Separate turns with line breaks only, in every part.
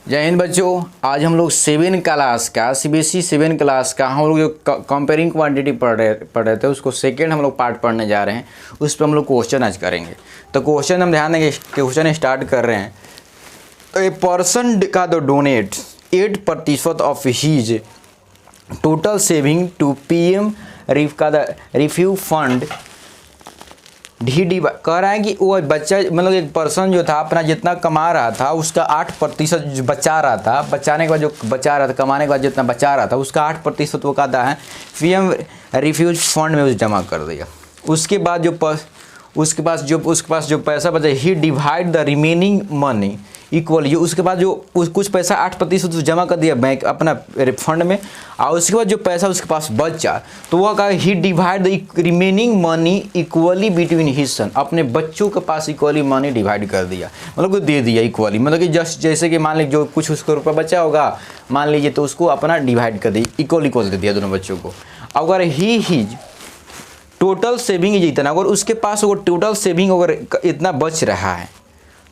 जय हिंद बच्चों। आज हम लोग 7 क्लास का सीबीएसई 7 क्लास का हम लोग जो कंपेयरिंग क्वांटिटी पढ़ रहे थे उसको सेकेंड हम लोग पार्ट पढ़ने जा रहे हैं। उस पर हम लोग क्वेश्चन आज करेंगे। तो क्वेश्चन हम ध्यान देंगे, क्वेश्चन स्टार्ट कर रहे हैं। तो ए पर्सन का the donate 8% of his total saving to PM relief fund D कह रहा है कि वो बच्चा मतलब एक पर्सन जो था अपना जितना कमा रहा था उसका 8% बचा रहा था। बचाने के बाद जो बचा रहा था, कमाने के बाद जितना बचा रहा था उसका 8% वो कहता है पीएम रिफ्यूज फंड में उसे जमा कर दिया। उसके बाद उसके पास जो पैसा बचा, he divide the remaining money equally. उसके बाद जो कुछ पैसा 8% जमा कर दिया बैंक अपना फंड में, और उसके बाद जो पैसा उसके पास बचा तो वह कहा he divide the remaining money equally between his son. अपने बच्चों के पास इक्वली मनी डिवाइड कर दिया, मतलब को दे दिया इक्वली। मतलब कि जस्ट जैसे कि मान लीजिए जो कुछ उसको रुपया बचा होगा मान लीजिए तो उसको अपना डिवाइड कर दिया, इक्वल दे दिया दोनों बच्चों को। अगर हिज टोटल सेविंग इतना, अगर उसके पास अगर टोटल सेविंग अगर इतना बच रहा है,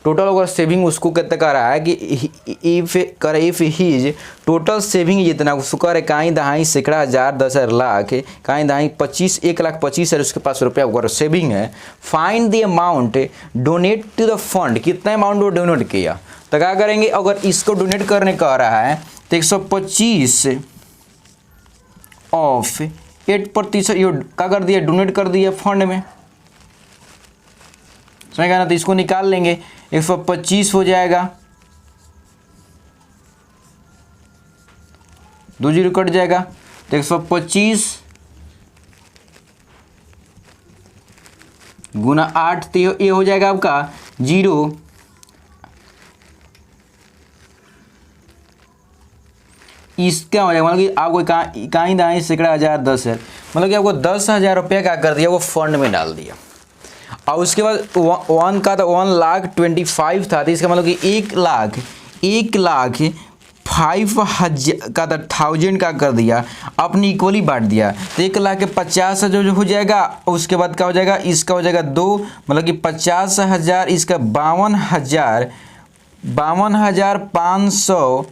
टोटल अगर सेविंग उसको कितना कर रहा है कि इफ हीज टोटल सेविंग जितना उसको करे काई दहाई सैकड़ा हज़ार 10,000 लाख काई दहाई 1,25,000 उसके पास रुपया अगर सेविंग है। Find the amount donate to the fund, कितना अमाउंट वो डोनेट किया। तो क्या करेंगे, अगर इसको डोनेट करने कह रहा है तो 125 ऑफ 8% ये क्या कर दिया, डोनेट कर दिया फंड में। समझ गया ना। तो इसको निकाल लेंगे, 125 हो जाएगा, 2 जीरो कट जाएगा तो 125 गुना 8 तो ये हो जाएगा आपका 0। इसका हो जाएगा मतलब कि आपको कहीं दाएँ सैकड़ा हज़ार 10,000, मतलब कि आपको 10,000 रुपया क्या कर दिया वो फंड में डाल दिया। और उसके बाद 1 का तो 1,25,000 था, तो इसका मतलब कि 1,05,000 का तो 1000 का कर दिया, अपनी इक्वली बांट दिया। तो 1,50,000 जो हो जाएगा, उसके बाद क्या हो जाएगा, इसका हो जाएगा 2, मतलब कि 50,000, इसका 52,500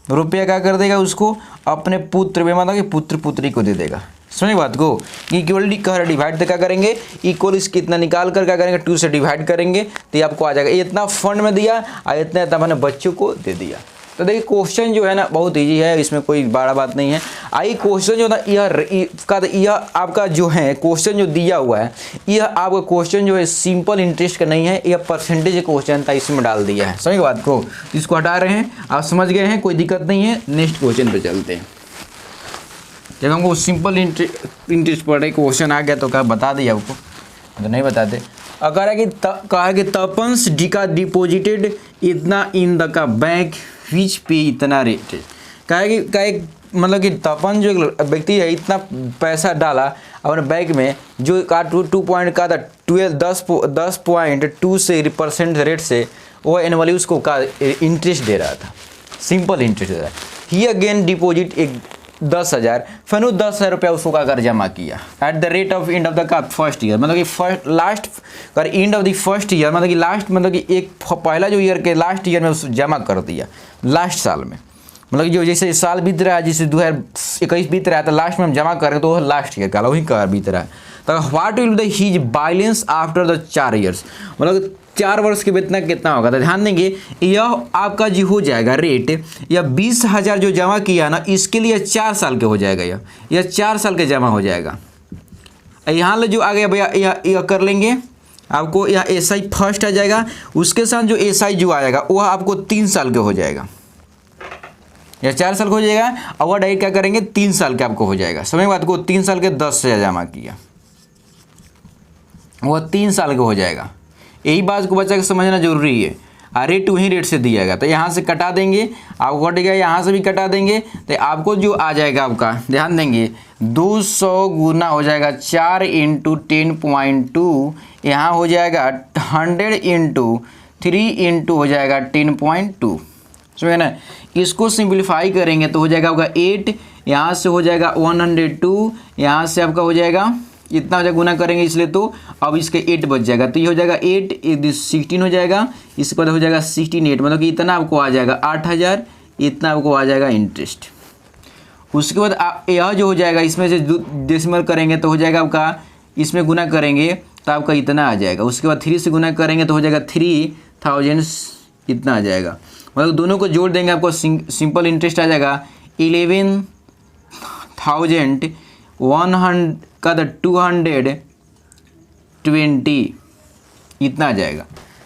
रुपया क्या कर देगा उसको अपने पुत्र में, मतलब कि पुत्र पुत्री को दे देगा। समझे बात को। इक्वलिटी कह रहा डिवाइड तो क्या करेंगे, इक्वल इसके इतना निकाल कर क्या करेंगे 2 से डिवाइड करेंगे तो ये आपको आ जाएगा। ये इतना फंड में दिया और इतना अपने बच्चों को दे दिया। तो देखिए क्वेश्चन जो है ना बहुत इजी है, इसमें कोई बड़ा बात नहीं है। आई क्वेश्चन जो ना यह आपका जो है क्वेश्चन जो दिया हुआ है, यह आपका क्वेश्चन जो है सिंपल इंटरेस्ट का नहीं है, यह परसेंटेज क्वेश्चन था, इसमें डाल दिया है। समझ बात को, इसको हटा रहे हैं, आप समझ गए हैं, कोई दिक्कत नहीं है। नेक्स्ट क्वेश्चन पे चलते हैं। जब हमको सिंपल इंटरेस्ट पढ़ रहे क्वेश्चन आ गया तो क्या बता दिया आपको, तो नहीं बताते। अगर है कि कहा कि तपंस का डिपॉजिटेड इतना इन द का बैंक विच पे इतना रेट है। कहा कि मतलब कि तपन जो व्यक्ति है इतना पैसा डाला अपने बैंक में जो का 2 पॉइंट का था 10.2 से % रेट से वो एनुअली उसको का इंटरेस्ट दे रहा था, सिंपल इंटरेस्ट दे रहा है। ही अगेन डिपॉजिट एक 10,000, फिर 10,000 रुपया उसको का कर जमा किया at the rate of and of the का फर्स्ट ईयर, मतलब कि लास्ट कर and of the first year, मतलब कि लास्ट मतलब कि एक पहला जो ईयर के लास्ट ईयर में उसको जमा कर दिया लास्ट साल में। मतलब कि जो जैसे साल बीत रहा है, जैसे 2021 बीत रहा है तो लास्ट में हम जमा करें तो लास्ट ईयर का वही कर बीत रहा है। तो what will the his balance after the 4 years, मतलब 4 वर्ष के वेतन कितना होगा। तो ध्यान देंगे यह आपका जो हो जाएगा रेट, या 20,000 जो जमा किया ना इसके लिए 4 साल के हो जाएगा, यह 4 साल के जमा हो जाएगा। यहाँ जो आ गया भैया यह कर लेंगे, आपको यह SI फर्स्ट आ जाएगा, उसके साथ जो SI जो आएगा वह आपको 3 साल के हो जाएगा, या 4 साल का हो जाएगा, और डायरेक्ट क्या करेंगे 3 साल के आपको हो जाएगा। समय बाद को 3 साल के 10,000 जमा किया वह 3 साल का हो जाएगा। यही बात को बच्चा को समझना जरूरी है। रेट वही रेट से दिएगा तो यहाँ से कटा देंगे, आपको कटेगा, यहाँ से भी कटा देंगे तो आपको जो आ जाएगा आपका ध्यान देंगे 200 गुना हो जाएगा 4 × 10.2, यहाँ हो जाएगा 100 × 3 × हो जाएगा 10.2। समझे ना। इसको सिंप्लीफाई करेंगे तो हो जाएगा आपका 8, यहाँ से हो जाएगा 102, यहाँ से आपका हो जाएगा इतना हो जाएगा, गुना करेंगे इसलिए, तो अब इसके 8 बच जाएगा, तो ये हो जाएगा 8, 16 हो जाएगा, इसके बाद हो जाएगा 16 मतलब कि इतना आपको आ जाएगा 8000, इतना आपको आ जाएगा इंटरेस्ट। उसके बाद यह जो हो जाएगा इसमें से डेसिमल करेंगे तो हो जाएगा आपका, इसमें गुना करेंगे तो आपका इतना आ जाएगा। उसके बाद 3 से गुना करेंगे तो हो जाएगा 3000 इतना आ जाएगा। मतलब दोनों को जोड़ देंगे आपको सिंपल इंटरेस्ट आ जाएगा 11,100 का 220 इतना आ जाएगा।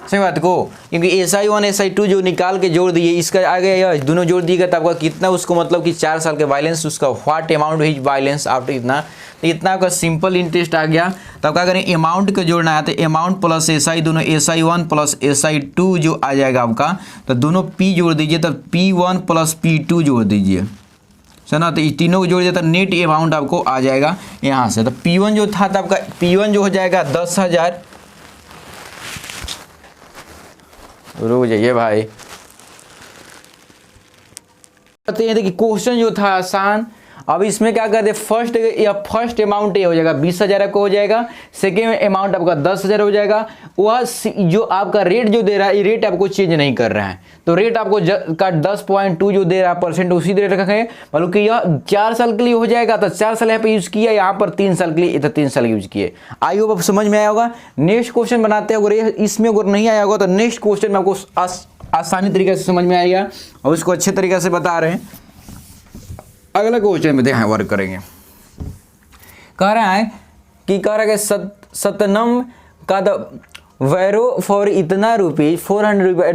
सही बात को, क्योंकि SI1 SI2 जो निकाल के जोड़ दिए, इसका आ गया यह दोनों जोड़ दिएगा तो आपका कितना, उसको मतलब कि 4 साल के बैलेंस, उसका what amount his balance after इतना, तो इतना आपका सिंपल इंटरेस्ट आ गया। तो आप क्या करें, अमाउंट को जोड़ना है तो अमाउंट प्लस SI, दोनों SI1 प्लस SI2 जो आ जाएगा आपका, तो दोनों P जोड़ दीजिए, तब P1 प्लस P2 जोड़ दीजिए, सुना, तो इस तीनों को जोड़ दिया तो नेट अमाउंट आपको आ जाएगा यहाँ से। तो P1 जो था तो आपका P1 जो हो जाएगा 10,000, रुक जाइए भाई, देखिए क्वेश्चन जो था आसान। अब इसमें क्या करते, फर्स्ट अमाउंट ये हो जाएगा 20,000 आपको हो जाएगा, सेकेंड अमाउंट आपका 10,000 हो जाएगा। वह जो आपका रेट जो दे रहा है, ये रेट आपको चेंज नहीं कर रहा है, तो रेट आपको का 10.2 जो दे रहा है परसेंट उसी रेट रखेंगे। मतलब कि यह 4 साल के लिए हो जाएगा, तो 4 साल यहाँ पे यूज किया, यहाँ पर 3 साल के लिए, तो 3 साल यूज किए। आई होप अब समझ में आया होगा। नेक्स्ट क्वेश्चन बनाते हैं, अगर इसमें अगर नहीं आया होगा तो नेक्स्ट क्वेश्चन में आपको आसानी तरीके से समझ में आएगा और उसको अच्छे तरीके से बता रहे हैं। अगला क्वेश्चन में ध्यान वर्क करेंगे। कह रहा है कि सतनम का द वैरो फॉर इतना रुपीज 400 रुपये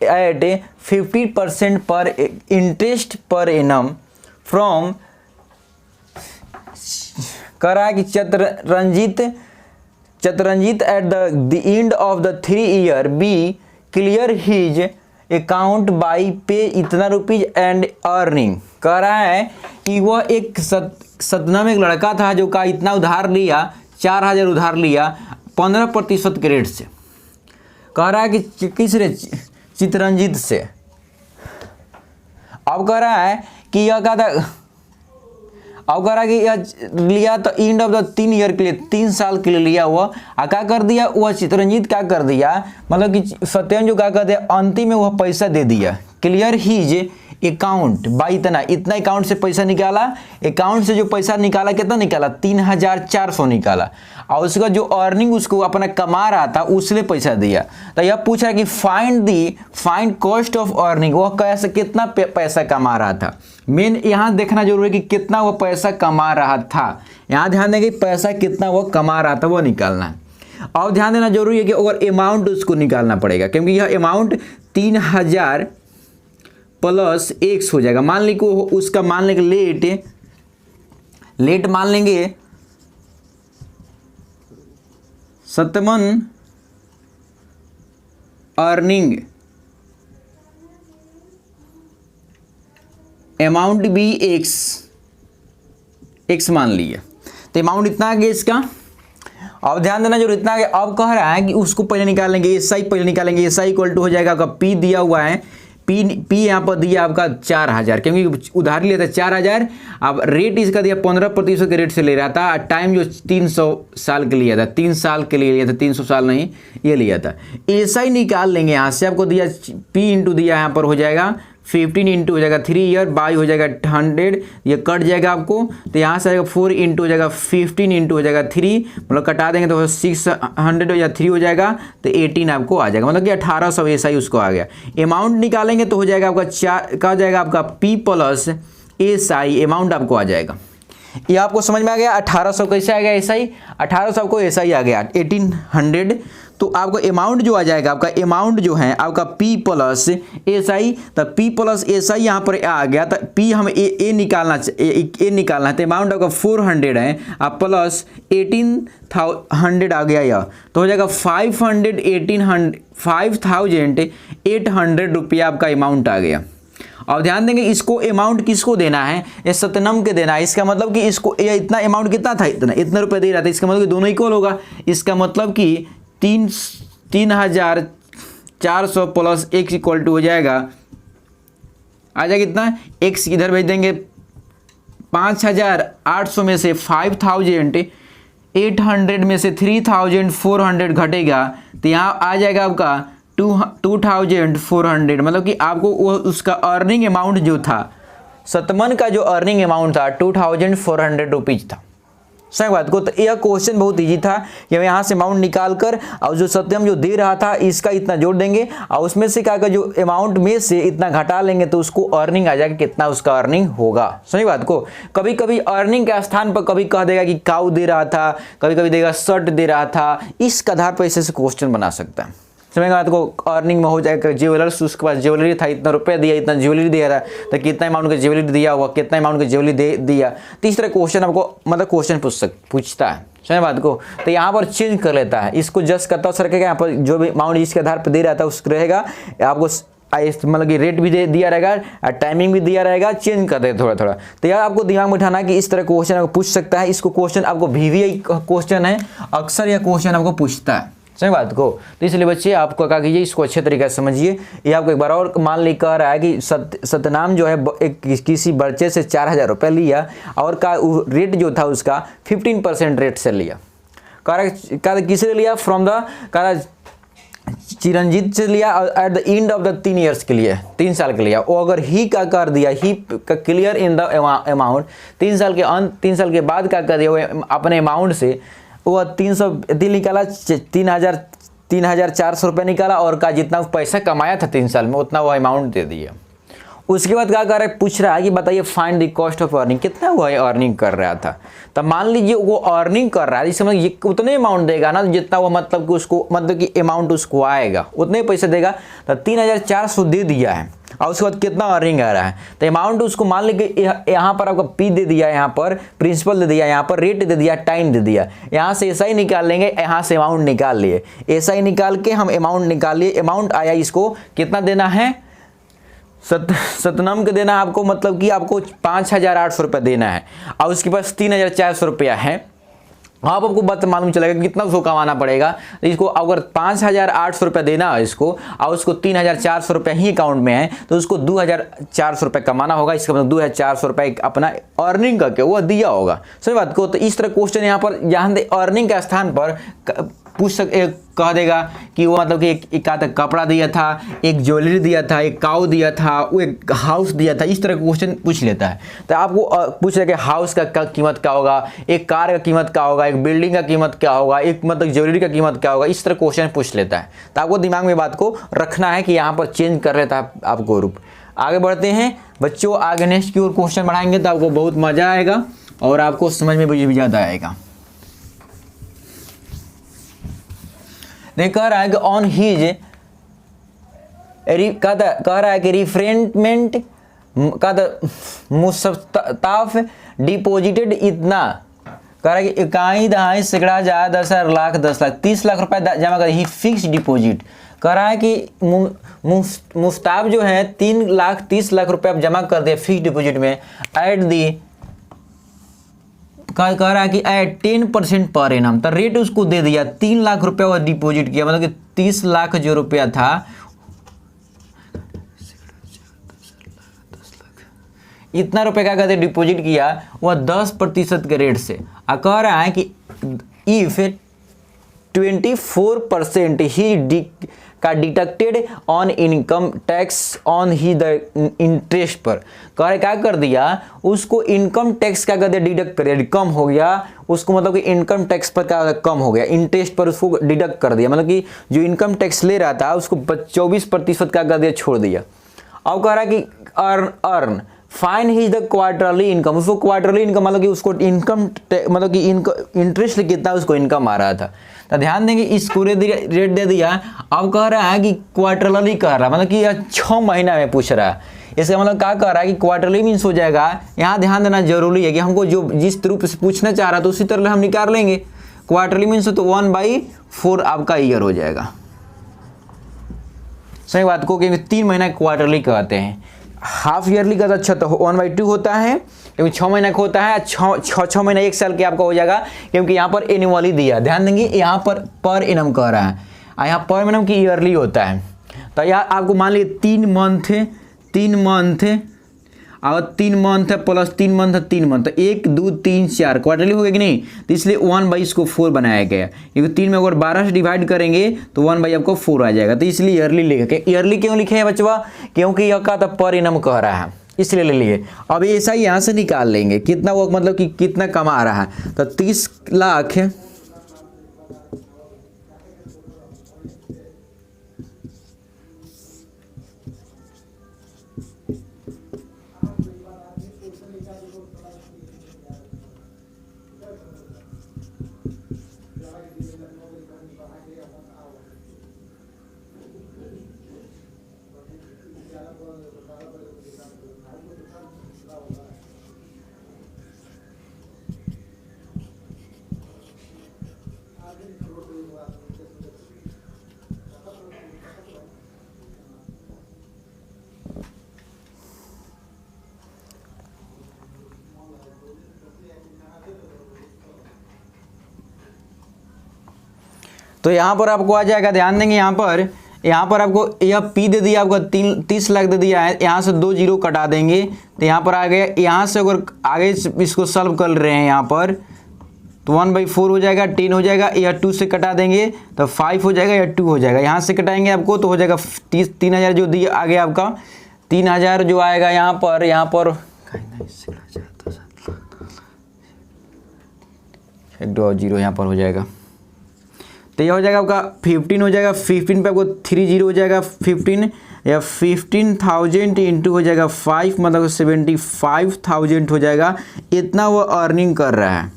एट 50% पर इंटरेस्ट पर एनम फ्रॉम, कह रहा है कि Chatranjit at the end of the 3 year be clear his account by pay इतना रुपीज एंड अर्निंग। कह रहा है कि वह एक सतनम एक लड़का था जो का इतना उधार लिया, 4,000 उधार लिया 15% के रेट से। कह रहा है कि किस रे, चितरंजित से। अब कह रहा है कि यह क्या था, अब कह रहा है कि यह लिया तो एंड ऑफ द 3 ईयर के लिए, 3 साल के लिए लिया हुआ। क्या कर दिया वह चितरंजित, क्या कर दिया, मतलब कि सत्यम जो क्या कर दिया, अंतिम में वह पैसा दे दिया। क्लियर हीज अकाउंट बाई इतना अकाउंट से पैसा निकाला, अकाउंट से जो पैसा निकाला कितना निकाला, 3,400 निकाला, और उसका जो अर्निंग उसको अपना कमा रहा था उसने पैसा दिया। तो यह पूछ रहा है कि फाइंड कॉस्ट ऑफ अर्निंग, वह कैसे कितना पैसा कमा रहा था। मेन यहाँ देखना जरूरी है कि कितना वह पैसा कमा रहा था, यहाँ ध्यान देंगे पैसा कितना वह कमा रहा था वो निकालना है। और ध्यान देना जरूरी है कि अगर अमाउंट उसको निकालना पड़ेगा, क्योंकि यह अमाउंट 3,000 प्लस एक्स हो जाएगा। मान लीजिए उसका मान लेंगे लेट मान लेंगे सतमन अर्निंग अमाउंट भी एक्स मान लिया, तो अमाउंट इतना आ गया इसका। अब ध्यान देना जो इतना आ गया। अब कह रहा है कि उसको पहले निकालेंगे, SI पहले निकालेंगे। SI इक्वल टू हो जाएगा आपका P दिया हुआ है, P यहाँ पर दिया आपका 4,000, क्योंकि उधारी लेता 4,000। अब रेट इसका दिया 15% के रेट से ले रहा था। टाइम जो 300 साल के लिया था, 3 साल के लिए लिया था, 300 साल नहीं ये लिया था। SI निकाल लेंगे यहाँ से, आपको दिया P इंटू दिया यहाँ पर हो जाएगा 15 इंटू हो जाएगा 3 ईयर, बाई हो जाएगा 100, ये कट जाएगा आपको, तो यहाँ से आएगा 4 इंटू हो जाएगा 15 इंटू हो जाएगा 3, मतलब कटा देंगे तो 600 या 3 हो जाएगा, तो 18 आपको आ जाएगा, मतलब कि 1800 SI उसको आ गया। अमाउंट निकालेंगे तो हो जाएगा आपका 4 का हो जाएगा आपका P प्लस SI अमाउंट आपको आ जाएगा। ये आपको समझ में आ गया। 1800 कैसे आ गया SI, 1800 आपको SI आ गया 1800, तो आपको अमाउंट जो आ जाएगा, आपका अमाउंट जो है आपका P प्लस SI, तो P प्लस SI यहाँ पर आ गया, तो P हम ए निकालना है, तो अमाउंट आपका 400 है, आप प्लस 1800 आ गया यह, तो हो जाएगा 5,800 रुपया आपका अमाउंट आ गया। और ध्यान देंगे इसको अमाउंट किसको देना है, ये सतनम के देना है। इसका मतलब कि इसको ये इतना अमाउंट कितना था, इतना रुपये दे रहा था, इसका मतलब कि दोनों इक्वल होगा। इसका मतलब कि 3,400 प्लस एक्स इक्वल टू हो जाएगा, आ जाएगा कितना, एक्स इधर भेज देंगे 5,800 में से 5,000 800 में से 3400 घटेगा तो यहाँ आ जाएगा आपका 2400, मतलब कि आपको वो उसका अर्निंग अमाउंट जो था, सतमन का जो अर्निंग अमाउंट था 2400 रुपीज़ था। सही बात को, तो यह क्वेश्चन बहुत इजी था कि हम यहाँ से अमाउंट निकाल कर और जो सत्यम जो दे रहा था इसका इतना जोड़ देंगे और उसमें से क्या जो अमाउंट में से इतना घटा लेंगे तो उसको अर्निंग आ जाएगा, कितना उसका अर्निंग होगा। सही बात को, कभी कभी अर्निंग के स्थान पर कभी कह देगा कि काऊ दे रहा था, कभी कभी देगा शर्ट दे रहा था, इसके आधार पर ऐसे क्वेश्चन बना सकता है। समझ बात को, अर्निंग में हो जाएगा ज्वेलर्स, उसके पास ज्वेलरी था, इतना रुपया दिया, इतना ज्वेलरी दिया रहा, तो कितना अमाउंट का ज्वेलरी दिया हुआ, कितना अमाउंट का ज्वेलरी दे दिया। तो इस तरह क्वेश्चन आपको मतलब क्वेश्चन पूछता है। समझ बात को, तो यहाँ पर चेंज कर लेता है, इसको जस्ट करता सर के यहाँ पर जो भी अमाउंट इसके आधार पर दे रहा था उसका रहेगा, आपको मतलब कि रेट भी दे दिया रहेगा, टाइमिंग भी दिया रहेगा, चेंज कर दे थोड़ा थोड़ा। तो यार आपको दिमाग में उठाना कि इस तरह क्वेश्चन आपको पूछ सकता है। इसको क्वेश्चन आपको VVI क्वेश्चन है, अक्सर यह क्वेश्चन आपको पूछता है। सही बात को, तो इसलिए बच्चे आपको क्या कीजिए, इसको अच्छे तरीके से समझिए। ये आपको एक बार और मान ली कह रहा है कि सतनाम जो है किसी बच्चे से 4000 रुपये लिया और का रेट जो था उसका 15% रेट से लिया। कह किससे लिया, फ्रॉम द चिरंजीत से लिया eight the end of the 3 years के लिए, 3 साल के लिए। वो अगर ही का कर दिया, ही क्लियर इन द अमाउंट, 3 साल के अंत 3 साल के बाद क्या कर दिया, वो अपने अमाउंट से वो 300 निकाला, 3400 रुपये निकाला और का जितना पैसा कमाया था 3 साल में उतना वो अमाउंट दे दिया। उसके बाद क्या कर रहा है, पूछ रहा है कि बताइए find the cost of earning, कितना वो अर्निंग कर रहा था। तब मान लीजिए वो अर्निंग कर रहा है, इस समय ये उतने अमाउंट देगा ना जितना वो मतलब कि उसको मतलब कि अमाउंट उसको आएगा उतने पैसे देगा। तो 3400 दे दिया है और उसके बाद कितना अर्निंग आ रहा है, तो अमाउंट उसको मान लीजिए यहाँ पर आपको P दे दिया, यहाँ पर प्रिंसिपल दे दिया, यहाँ पर रेट दे दिया, टाइम दे दिया। यहाँ से ऐसा ही निकाल लेंगे, यहाँ से अमाउंट निकाल लिए, ऐसा ही निकाल के हम अमाउंट निकाल लिए। अमाउंट आया, इसको कितना देना है, सतनाम को देना है आपको, मतलब कि आपको 5800 रुपये देना है और उसके पास 3400 रुपया है। आप आपको बात मालूम चलेगा कितना उसको कमाना पड़ेगा। तो इसको अगर 5800 रुपये देना है इसको और उसको 3400 रुपये ही अकाउंट में है तो उसको 2400 रुपये कमाना होगा। इसका मतलब 2400 रुपये अपना अर्निंग करके वो दिया होगा। सही बात को, तो इस तरह क्वेश्चन यहाँ पर यहाँ अर्निंग के स्थान पर कह देगा कि वो मतलब कि एक कपड़ा दिया था, एक ज्वेलरी दिया था, एक काऊ दिया था, वो एक हाउस दिया था। इस तरह क्वेश्चन पूछ लेता है। तो आपको पूछ रहे कि हाउस का कीमत क्या होगा, एक कार का कीमत क्या होगा, एक बिल्डिंग का कीमत क्या होगा, एक मतलब ज्वेलरी का कीमत क्या होगा। इस तरह क्वेश्चन पूछ लेता है। तो आपको दिमाग में बात को रखना है कि यहाँ पर चेंज कर लेता है आपको रूप। आगे बढ़ते हैं बच्चों, आगे नेक्स्ट की ओर क्वेश्चन बढ़ाएंगे तो आपको बहुत मजा आएगा और आपको समझ में भी ज़्यादा आएगा। कह रहा है कि ऑन हीज कह रहा है कि रिफ्रेंटमेंट का मुस्ताफ डिपॉजिटेड इतना, कह रहा है कि 1.5 10 लाख 10 लाख 30 लाख रुपए जमा कर, ही फिक्स डिपॉजिट। कह रहा है कि मुस्ताफ जो है 3,30 लाख रुपए आप जमा कर दिया फिक्स डिपॉजिट में एट दी, कह रहा है कि 10% पर एनम, तो रेट उसको दे दिया 3 लाख रुपया वो डिपॉजिट किया, मतलब कि 30 लाख जो रुपया था इतना रुपए का कहते डिपॉजिट किया वह 10% के रेट से। कह रहा है कि इफ 24% ही का deducted on income tax on he the interest पर, कह रहे क्या कर दिया उसको इनकम टैक्स क्या कहते डिडक्ट कर दिया, कम हो गया उसको, मतलब कि इनकम टैक्स पर क्या कम हो गया, इंटरेस्ट पर उसको डिडक्ट कर दिया, मतलब कि जो इनकम टैक्स ले रहा था उसको 24% क्या कर दिया छोड़ दिया। अब कह रहा है कि earn fine he the quarterly income, उसको क्वार्टरली इनकम मतलब कि उसको इनकम मतलब कि इंटरेस्ट कितना उसको इनकम आ रहा था। तो ध्यान देंगे इसको रेट दे दिया। अब कह रहा है कि क्वार्टरली कह रहा है, मतलब कि 6 महीना में पूछ रहा है। इसका मतलब क्या कह रहा है कि क्वार्टरली मीन्स हो जाएगा। यहाँ ध्यान देना जरूरी है कि हमको जो जिस रूप से पूछना चाह रहा था उसी तरह हम निकाल लेंगे। क्वार्टरली मीन्स तो 1/4 आपका ईयर हो जाएगा। सही बात को, क्योंकि 3 महीना क्वार्टरली कहते हैं, हाफ ईयरली का अच्छा तो 1/2 होता है, क्योंकि 6 महीना का होता है। 6 महीना 1 साल के आपका हो जाएगा, क्योंकि यहाँ पर एनुअली दिया। ध्यान देंगे यहाँ पर एनम कह रहा है, यहाँ पर एनम की ईयरली होता है। तो यहाँ आपको मान लीजिए 3 मंथ और 3 मंथ है प्लस 3 मंथ है 3 मंथ, 1 2 3 4 क्वार्टरली हो गया कि नहीं। तो इसलिए 1/4 बनाया गया, क्योंकि 3 में अगर 12 से डिवाइड करेंगे तो 1/4 आ जाएगा। तो इसलिए ईयरली लिखे। ईयरली क्यों लिखे हैं बच्चों? क्योंकि यह का तो पर एनम कह रहा है, इसलिए ले लिए। अब ऐसा ही यहाँ से निकाल लेंगे कितना वो मतलब कि कितना कमा रहा है। तो 30 लाख है, तो यहाँ पर आपको आ जाएगा, ध्यान देंगे यहाँ पर आपको यह पी दे दिया, आपको 30 लाख दे दिया है। यहाँ से 2 जीरो कटा देंगे तो यहाँ पर आ गया। यहाँ से अगर आगे इसको सॉल्व कर रहे हैं यहाँ पर तो 1/4 हो जाएगा, 10 हो जाएगा, या 2 से कटा देंगे तो 5 हो जाएगा या 2 हो जाएगा। यहाँ से कटाएंगे आपको तो हो जाएगा 3000 जो दिया आगे आपका 3000 जो आएगा यहाँ पर 1 0 यहाँ पर हो जाएगा। तो यह हो जाएगा आपका 15 हो जाएगा, 15 पे आपको 3 0 हो जाएगा 15, या 15,000 इंटू हो जाएगा 5 मतलब 75,000 हो जाएगा। इतना वो अर्निंग कर रहा है।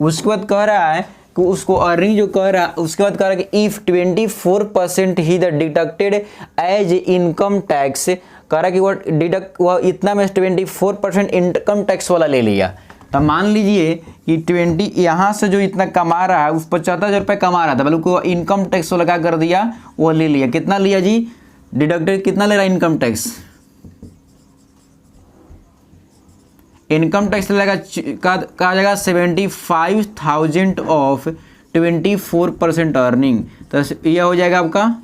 उसके बाद कह रहा है कि उसको अर्निंग जो कह रहा है उसके बाद कह रहा है कि इफ़ 24% ही the deducted as income tax, कह रहा है कि वो इतना में 24% इनकम टैक्स वाला ले लिया। तो मान लीजिए कि 20 यहाँ से जो इतना कमा रहा है उस 75,000 रुपये कमा रहा था, मतलब को इनकम टैक्स वाला क्या कर दिया, वो ले लिया। कितना लिया जी? डिडक्टेड कितना ले रहा है इनकम टैक्स? इनकम टैक्स लगेगा कहा जाएगा 75,000 ऑफ 24% अर्निंग। तो यह हो जाएगा आपका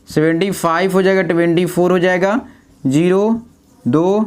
75 हो जाएगा, 24 हो जाएगा, 0 2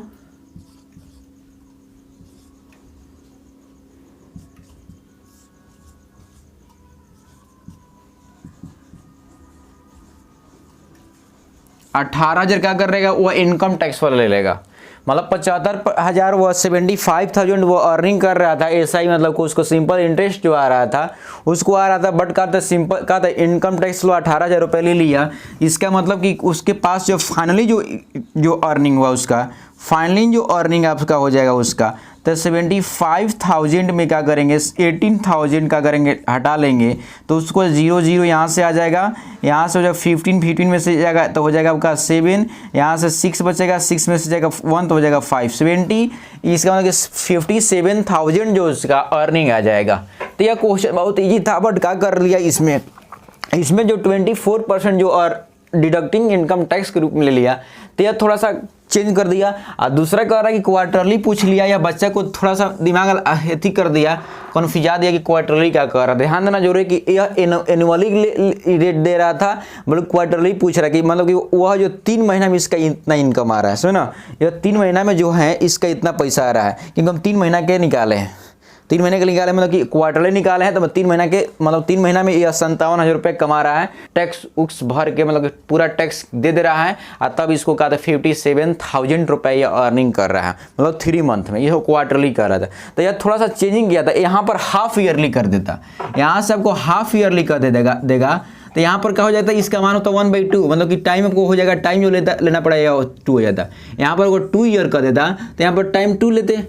18,000 क्या कर रहेगा, वो इनकम टैक्स वाला ले लेगा। मतलब 75,000 वो 75,000 वो अर्निंग कर रहा था ऐसा ही, मतलब को उसको सिंपल इंटरेस्ट जो आ रहा था उसको आ रहा था, बट का था सिंपल का था इनकम टैक्स लो 18,000 रुपये ले लिया। इसका मतलब कि उसके पास जो फाइनली जो अर्निंग हुआ उसका फाइनली जो अर्निंग आपका हो जाएगा उसका, तो 75,000 में क्या करेंगे 18,000 का करेंगे हटा लेंगे तो उसको 0 0 यहाँ से आ जाएगा, यहाँ से हो जाएगा 15 में से जाएगा तो हो जाएगा आपका 7, यहाँ से 6 बचेगा, 6 में से जाएगा 1 तो हो जाएगा 5, 70। इसका मतलब 57,000 जो उसका अर्निंग आ जाएगा। तो यह क्वेश्चन बहुत ईजी था, बट क्या कर लिया इसमें जो 24% जो और डिडक्टिंग इनकम टैक्स के रूप में ले लिया, तो यह थोड़ा सा चेंज कर दिया। और दूसरा कह रहा है कि क्वार्टरली पूछ लिया, या बच्चा को थोड़ा सा दिमाग अथी कर दिया, कन्फ्यूजा दिया कि क्वार्टरली क्या कर रहा था। ध्यान देना जरूरी है कि यह एनुअली रेट दे रहा था, मतलब क्वार्टरली पूछ रहा है कि मतलब कि वह जो 3 महीना में इसका इतना इनकम आ रहा है, सुनो ना, यह 3 महीना में जो है इसका इतना पैसा आ रहा है, क्योंकि हम 3 महीना के निकाले हैं, 3 महीने के निकाले मतलब कि क्वार्टरली निकाले हैं, तो 3 महीना के मतलब 3 महीना में यह 57,000 रुपये कमा रहा है, टैक्स उक्स भर के मतलब पूरा टैक्स दे रहा है, और तब इसको कहा था 57,000 रुपये यह अर्निंग कर रहा है, मतलब 3 मंथ में। यह क्वार्टरली कर रहा था, तो यह थोड़ा सा चेंजिंग किया था, यहाँ पर हाफ ईयरली कर देता, यहाँ से आपको हाफ ईयरली कर देगा तो यहाँ पर क्या हो जाता है, इसका मान होता 1/2, मतलब कि टाइम आपको हो जाएगा, टाइम जो लेना पड़ेगा 2 हो जाता। यहाँ पर अगर 2 ईयर कर देता तो यहाँ पर टाइम 2 लेते,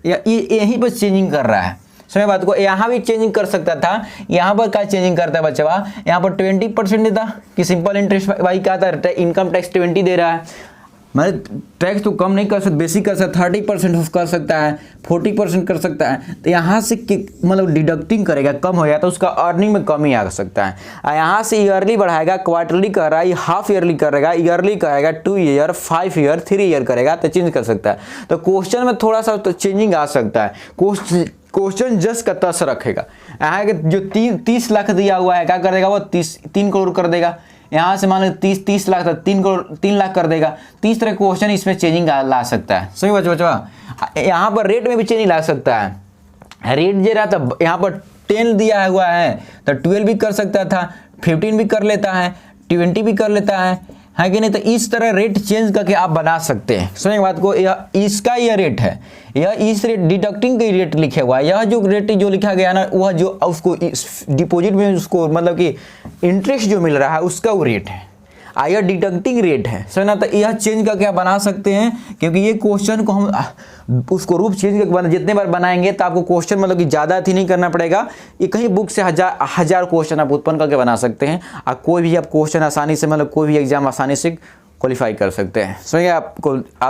या यहीं पर चेंजिंग कर रहा है। समय बात को यहाँ भी चेंजिंग कर सकता था, यहाँ पर क्या चेंजिंग करता है बच्चा, यहाँ पर 20% देता कि सिंपल इंटरेस्ट भाई क्या था, इनकम टैक्स 20 दे रहा है, मतलब टैक्स तो कम नहीं कर सकता, बेसिक कर सकता, 30% कर सकता है, 40% कर सकता है। तो यहाँ से मतलब डिडक्टिंग करेगा, कम हो गया तो उसका अर्निंग में कमी आ सकता है। और यहाँ से ईयरली बढ़ाएगा, क्वार्टरली कर रहा है, हाफ ईयरली करेगा, ईयरली करेगा, 2 ईयर, 5 ईयर, 3 ईयर करेगा, तो चेंज कर सकता है। तो क्वेश्चन में थोड़ा सा तो चेंजिंग आ सकता है, क्वेश्चन जस्ट का तस रखेगा। यहाँ के जो 30 लाख दिया हुआ है क्या कर देगा वो 3 करोड़ कर देगा। यहाँ से मान लो 30 लाख था 3 लाख कर देगा। 30 तरह क्वेश्चन इसमें चेंजिंग ला सकता है। सही बच्चों, यहाँ पर रेट में भी चेंजिंग ला सकता है। रेट जो रहा था यहाँ पर 10 दिया हुआ है तो 12 भी कर सकता था, 15 भी कर लेता है, 20 भी कर लेता है कि नहीं। तो इस तरह रेट चेंज करके आप बना सकते हैं। समझे बात को, इसका यह रेट है, यह इस रेट डिडक्टिंग का रेट लिखा हुआ है। यह जो रेट जो लिखा गया ना वह जो उसको डिपॉजिट में उसको मतलब कि इंटरेस्ट जो मिल रहा है उसका वो रेट है, यह डिडक्टिंग रेट है। समझना, तो यह चेंज करके आप बना सकते हैं क्योंकि ये क्वेश्चन को हम उसको रूप चेंज करके जितने बार बनाएंगे तो आपको क्वेश्चन मतलब कि ज़्यादा थी नहीं करना पड़ेगा। ये कहीं बुक से हजार क्वेश्चन आप उत्पन्न करके बना सकते हैं और कोई भी आप क्वेश्चन आसानी से मतलब कोई भी एग्जाम आसानी से क्वालिफाई कर सकते हैं। समझिए, आप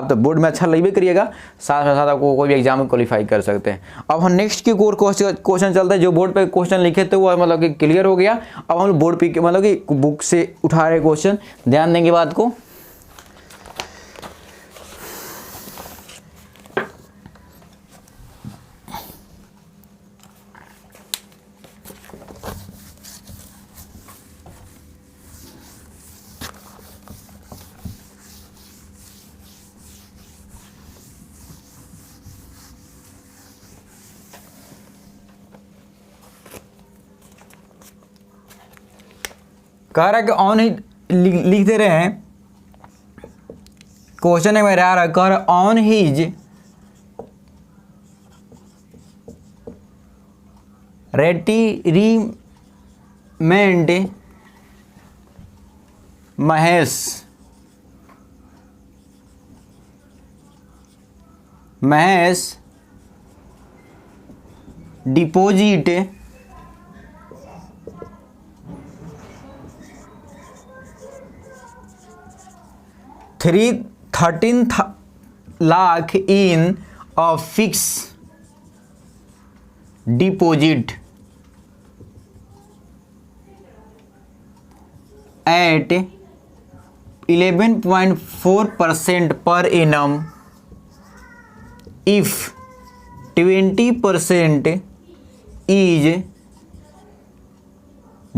तो बोर्ड में अच्छा लगभग करिएगा, साथ में साथ आपको कोई भी एग्जाम में क्वालिफाई कर सकते हैं। अब हम नेक्स्ट की और क्वेश्चन चलते हैं। जो बोर्ड पे क्वेश्चन लिखे थे वो मतलब कि क्लियर हो गया। अब हम बोर्ड पे मतलब कि बुक से उठा रहे क्वेश्चन, ध्यान देंगे बात को। कह रहा है कि ऑन ही लिख दे रहे हैं। क्वेश्चन है मेरा आ रहा है, कह रहा on his retirement Mahesh deposit 13 lakh in a fixed deposit at 11.4% per annum if 20% is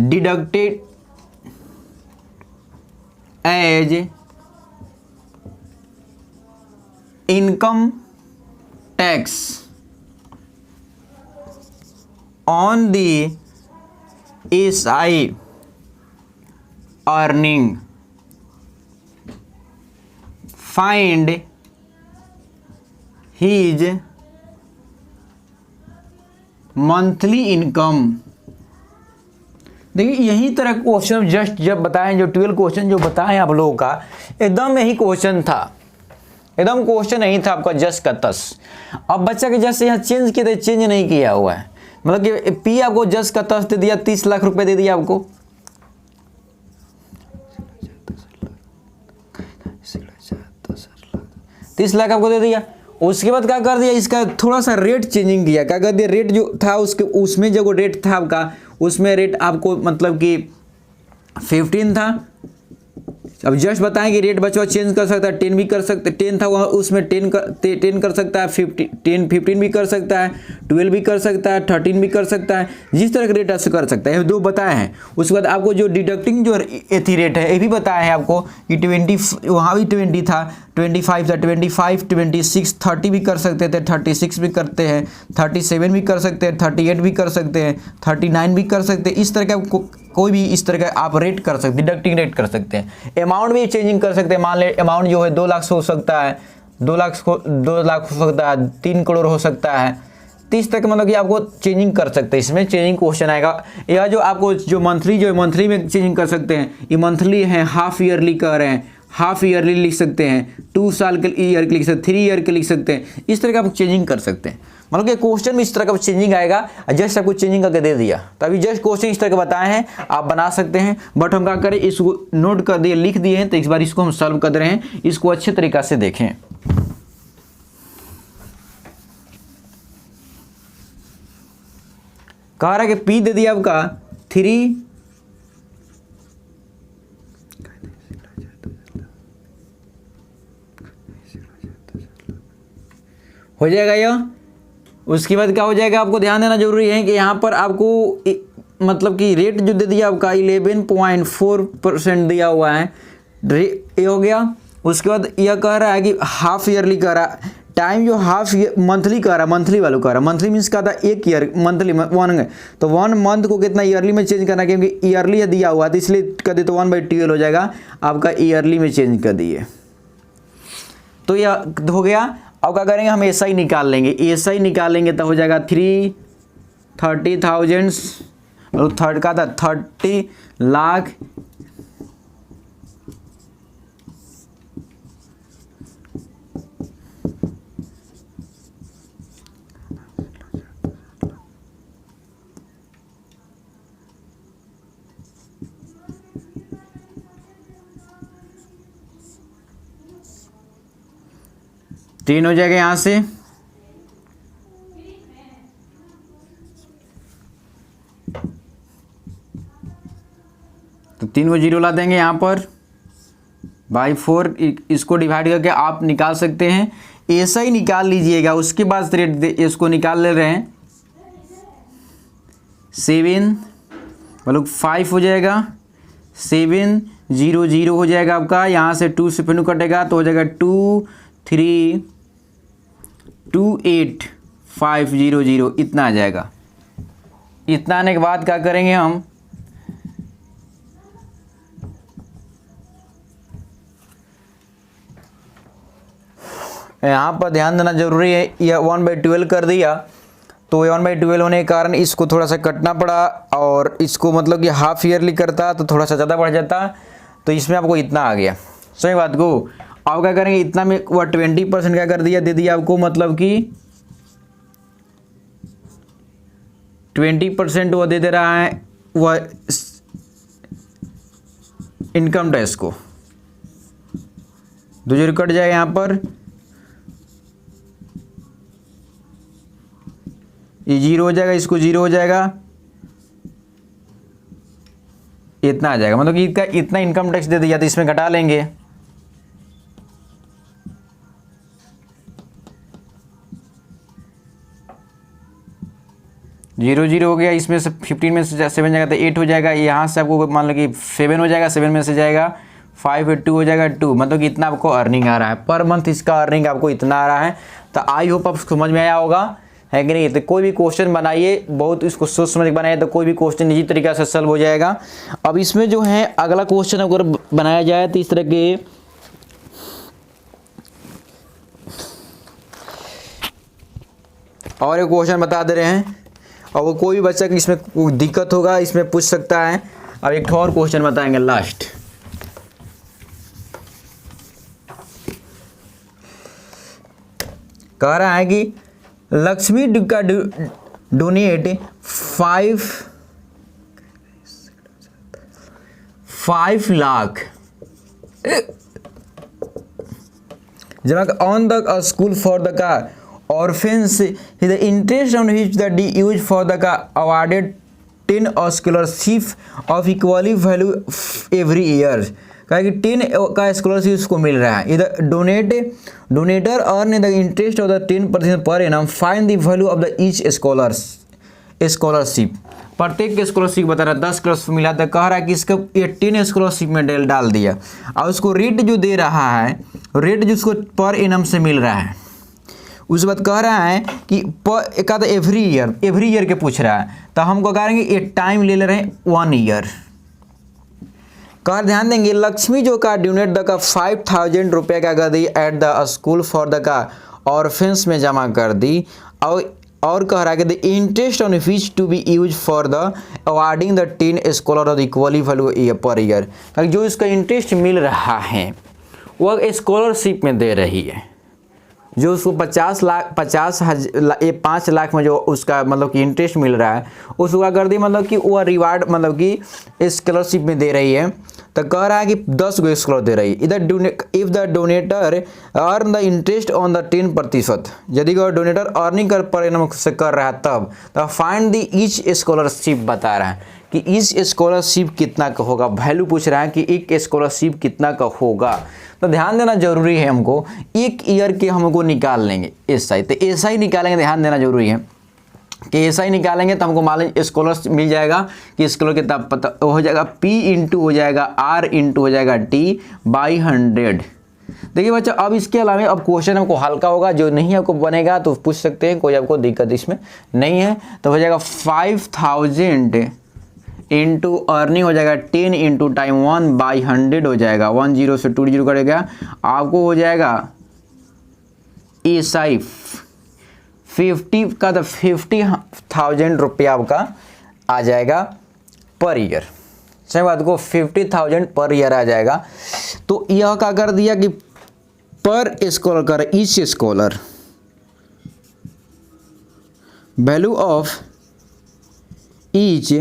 deducted as income tax on the SI earning. Find his monthly income. देखिए यही तरह क्वेश्चन जस्ट जब बताएं, जो 12 क्वेश्चन जो बताएं आप लोगों का एकदम यही क्वेश्चन था, एकदम क्वेश्चन नहीं था आपका जस्ट का तस। अब बच्चा के जस्ट यहाँ चेंज किया था, चेंज नहीं किया हुआ है, मतलब कि पी आपको जस्ट का तस दे दिया, 30 लाख रुपए दे दिया आपको, 30 लाख आपको दे दिया। उसके बाद क्या कर दिया, इसका थोड़ा सा रेट चेंजिंग किया। क्या कर दिया, रेट जो था उसके उसमें जो रेट था आपका, उसमें रेट आपको मतलब कि 15 था। अब जस्ट बताएं कि रेट बच्चा चेंज कर सकता है, 10 भी कर सकते, 10 था वहाँ उसमें 10 कर सकता है, 15 भी कर सकता है, 12 भी कर सकता है, 13 भी कर सकता है, जिस तरह का रेट ऐसे कर सकता है। ये दो बताए हैं। उसके बाद आपको जो डिडक्टिंग जो एथी रेट है ये भी बताया है आपको कि 20 वहाँ भी 20 था, 25 था, 25, 26, 30 भी कर सकते थे, 36 भी करते हैं, 37 भी कर सकते हैं, 38 भी कर सकते हैं, 39 भी कर सकते हैं। इस तरह का कोई भी इस तरह का आप रेट कर सकते, डिडक्टिंग रेट कर सकते हैं। अमाउंट भी चेंजिंग कर सकते हैं। मान ले अमाउंट जो है 2 लाख हो सकता है, 2 लाख हो सकता है, 3 करोड़ हो सकता है, 30 तक मतलब कि आपको चेंजिंग कर सकते हैं। इसमें चेंजिंग क्वेश्चन आएगा। या जो आपको जो मंथली में चेंजिंग कर सकते हैं, ये मंथली है, हाफ ईयरली कर रहे हैं, हाफ ईयरली लिख सकते हैं, 2 साल के ईयर के लिख सकते हैं, 3 ईयर के लिख सकते हैं। इस तरह का आप चेंजिंग कर सकते हैं। मतलब कि क्वेश्चन में इस तरह का चेंजिंग आएगा, जस्ट आपको चेंजिंग करके दे दिया। तो अभी जस्ट क्वेश्चन इस तरह के बताए हैं, आप बना सकते हैं। बट हम क्या करें, इसको नोट कर दिए, लिख दिए हैं, तो इस बार इसको हम सॉल्व कर रहे हैं, इसको अच्छे तरीका से देखें। कह रहा है कि पी दे दिया आपका 3 हो जाएगा, यह उसके बाद क्या हो जाएगा, आपको ध्यान देना जरूरी है कि यहाँ पर आपको मतलब कि रेट जो दे दिया आपका 11.4% दिया हुआ है, ये हो गया। उसके बाद यह कह रहा है कि हाफ ईयरली कह रहा है, टाइम जो हाफ मंथली कह रहा है, मंथली वालों कह रहा है, मंथली मीन्स क्या था, एक ईयर, मंथली वन है तो 1 मंथ को कितना ईयरली में चेंज करना, क्योंकि ईयरली है दिया हुआ तो इसलिए कर दे तो 1/12 हो जाएगा, आपका ईयरली में चेंज कर दिए। तो यह हो गया। अब क्या करेंगे, हम एसआई निकाल लेंगे, एसआई निकालेंगे तो हो जाएगा 30,000 मतलब थर्ड का था 30 लाख तीन हो जाएगा यहाँ से, तो 3 को 0 ला देंगे यहाँ पर बाई 4, इसको डिवाइड करके आप निकाल सकते हैं। ऐसा ही निकाल लीजिएगा। उसके बाद रेट इसको निकाल ले रहे हैं 7 मतलब 5 हो जाएगा, 700 हो जाएगा आपका। यहाँ से 2 से फिर कटेगा तो हो जाएगा 2328,500 इतना आ जाएगा। इतना आने के बाद क्या करेंगे हम, यहाँ पर ध्यान देना जरूरी है। यह 1/12 कर दिया तो 1/12 होने के कारण इसको थोड़ा सा कटना पड़ा, और इसको मतलब कि हाफ ईयरली करता तो थोड़ा सा ज़्यादा बढ़ जाता, तो इसमें आपको इतना आ गया। सही बात को अब क्या करेंगे, इतना में वह 20% क्या कर दिया, दे दिया आपको, मतलब कि 20% वो दे दे रहा है वह इनकम टैक्स को। 2 0 कट जाएगा यहाँ पर, ये 0 हो जाएगा, इसको 0 हो जाएगा, इतना आ जाएगा। मतलब कि इतना इनकम टैक्स दे दिया तो इसमें घटा लेंगे। जीरो जीरो हो गया, इसमें से 15 में से 7 जाएगा तो 8 हो जाएगा। यहाँ से आपको मान लो कि 7 हो जाएगा, 7 में से जाएगा 5 2 हो जाएगा 2, मतलब कि इतना आपको अर्निंग आ रहा है पर मंथ। इसका अर्निंग आपको इतना आ रहा है। तो आई होप आप समझ में आया होगा, है कि नहीं। तो कोई भी क्वेश्चन बनाइए, बहुत इसको सोच समझ के बनाइए तो कोई भी क्वेश्चन इसी तरीके से सॉल्व हो जाएगा। अब इसमें जो है अगला क्वेश्चन अगर बनाया जाए तो इस तरह के और एक क्वेश्चन बता दे रहे हैं, और वो कोई भी बच्चा की इसमें कोई दिक्कत होगा इसमें पूछ सकता है। अब एक और क्वेश्चन बताएंगे लास्ट। कह रहा है कि लक्ष्मी का डोनेट 5 लाख जमा on the school for the का orphans, the interest on which the used for the awarded 10 scholarship of equally value every year। कहा कि 10 का स्कॉलरशिप उसको मिल रहा है। इधर donator earn the interest of the 10% per annum, find the value of the each scholarship. प्रत्येक scholarship बता रहा है 10 स्कॉलरशिप मिला तो कह रहा है कि इसका 18 स्कॉलरशिप में डाल दिया, और उसको रेट जो दे रहा है, रेट जिसको पर एनम से मिल रहा है, उस बात कह रहा है कि एक आधा एवरी ईयर के पूछ रहा है। तो हमको कहेंगे ये टाइम ले रहे हैं 1 ईयर। कर ध्यान देंगे, लक्ष्मी जो का डोनेट द का 5,000 रुपये का कर दी at the school for the का ऑर्फेंस में जमा कर दी, और कह रहा है कि the interest on which to be use for the awarding the 10 scholar of equally value per year. जो इसका इंटरेस्ट मिल रहा है वह स्कॉलरशिप में दे रही है, जो उसको 5 लाख में जो उसका मतलब कि इंटरेस्ट मिल रहा है उसको क्या कर दी, मतलब कि वह रिवार्ड मतलब कि स्कॉलरशिप में दे रही है। तो कह रहा है कि 10 गो स्कॉलर दे रही है। इधर if the donator earn the interest on the 10%, यदि डोनेटर अर्निंग कर पर से कर रहा है तब तो फाइंड द ईच स्कॉलरशिप बता रहा है कि इस स्कॉलरशिप कितना का होगा, वैल्यू पूछ रहा है कि एक स्कॉलरशिप कितना का होगा। तो ध्यान देना जरूरी है, हमको एक ईयर के हमको निकाल लेंगे एसआई, तो एसआई निकालेंगे, ध्यान देना जरूरी है कि एसआई निकालेंगे तो हमको मान लीजिए स्कॉलर मिल जाएगा कि स्कॉलर कितना पता हो जाएगा, पी इंटू हो जाएगा आर इंटू हो जाएगा टी बाई 100। देखिए बच्चा, अब इसके अलावा अब क्वेश्चन हमको हल्का होगा, जो नहीं आपको बनेगा तो पूछ सकते हैं, कोई आपको दिक्कत इसमें नहीं है। तो हो जाएगा 5000 इंटू अर्निंग हो जाएगा 10 इंटू टाइम 1/100 हो जाएगा, 10 से 20 करेगा, आपको हो जाएगा एसआई 50 का, तो 50,000 रुपया आपका आ जाएगा पर ईयर। सही बात को 50,000 पर ईयर आ जाएगा। तो यह क्या कर दिया कि पर स्कॉलर कर each scholar value of each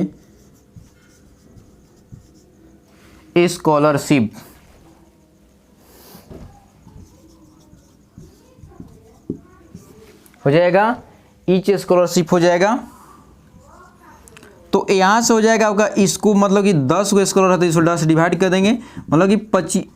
scholarship हो जाएगा, ईच स्कॉलरशिप हो जाएगा। तो यहाँ से हो जाएगा आपका, इसको मतलब कि 10 को स्कॉलर है तो इसको 10 डिवाइड कर देंगे, मतलब कि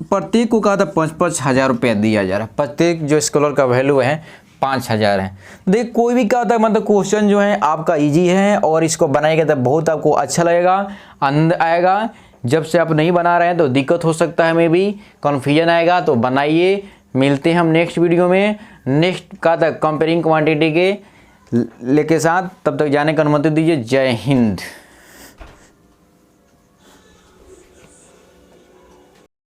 प्रत्येक को कहा था 5-5 हज़ार रुपया दिया जा रहा है। प्रत्येक जो स्कॉलर का वैल्यू है 5,000 है। देख कोई भी क्या होता है, मतलब क्वेश्चन जो है आपका इजी है और इसको बनाएगा तो बहुत आपको अच्छा लगेगा, आनंद आएगा। जब से आप नहीं बना रहे हैं तो दिक्कत हो सकता है, में भी कन्फ्यूजन आएगा, तो बनाइए। मिलते हैं हम नेक्स्ट वीडियो में, नेक्स्ट का तक कंपेयरिंग क्वांटिटी के लेके साथ। तब तक जाने की अनुमति दीजिए। जय हिंद।